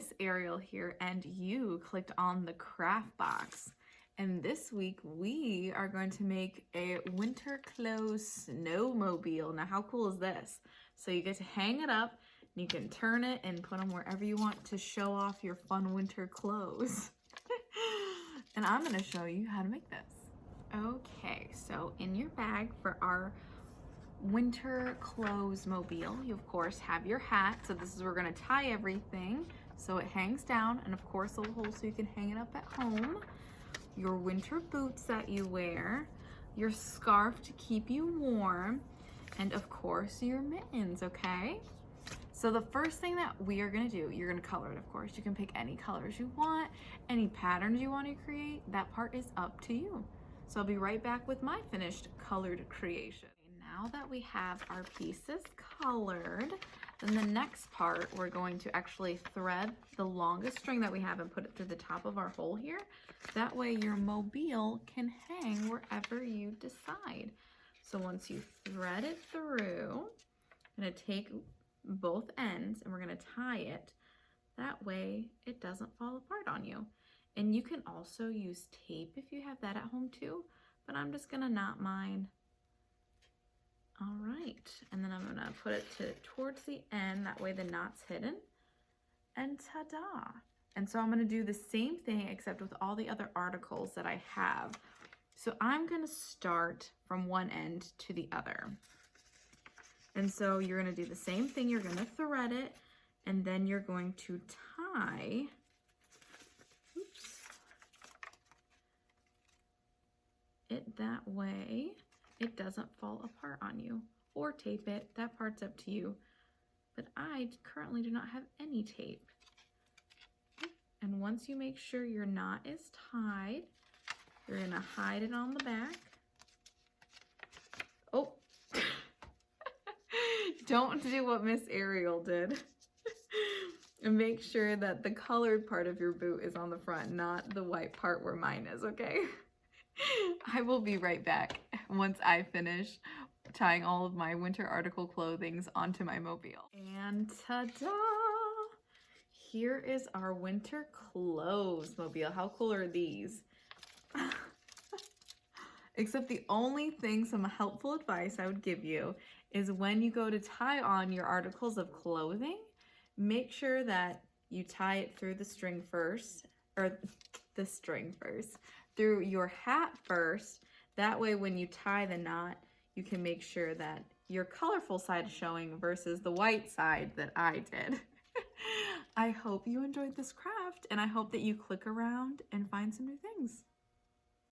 Miss Ariel here, and you clicked on the craft box. And this week we are going to make a winter clothes snowmobile. Now how cool is this? So you get to hang it up, and you can turn it and put them wherever you want to show off your fun winter clothes. And I'm going to show you how to make this. Okay, so in your bag for our winter clothes mobile, you of course have your hat. So this is where we're going to tie everything so it hangs down, and of course a little hole so you can hang it up at home. Your winter boots that you wear, your scarf to keep you warm, and of course your mittens. Okay, so the first thing that we are going to do, you're going to color it. Of course you can pick any colors you want, any patterns you want to create. That part is up to you. So I'll be right back with my finished colored creation. Now that we have our pieces colored, then the next part, we're going to actually thread the longest string that we have and put it through the top of our hole here. That way your mobile can hang wherever you decide. So once you thread it through, I'm going to take both ends and we're going to tie it. That way it doesn't fall apart on you. And you can also use tape if you have that at home too, but I'm just going to knot mine. All right, and then I'm gonna put it towards the end, that way the knot's hidden, and ta-da! And so I'm gonna do the same thing except with all the other articles that I have. So I'm gonna start from one end to the other. And so you're gonna do the same thing, you're gonna thread it, and then you're going to tie, it that way it doesn't fall apart on you, or tape it. That part's up to you, but I currently do not have any tape. And once you make sure your knot is tied, you're gonna hide it on the back. Oh, don't do what Miss Ariel did. And make sure that the colored part of your boot is on the front, not the white part where mine is, okay? I will be right back once I finish tying all of my winter article clothings onto my mobile. And ta-da! Here is our winter clothes mobile. How cool are these? Except the only thing, some helpful advice I would give you is when you go to tie on your articles of clothing, make sure that you tie it through the string first, or the string first, through your hat first. That way when you tie the knot, you can make sure that your colorful side is showing versus the white side that I did. I hope you enjoyed this craft, and I hope that you click around and find some new things.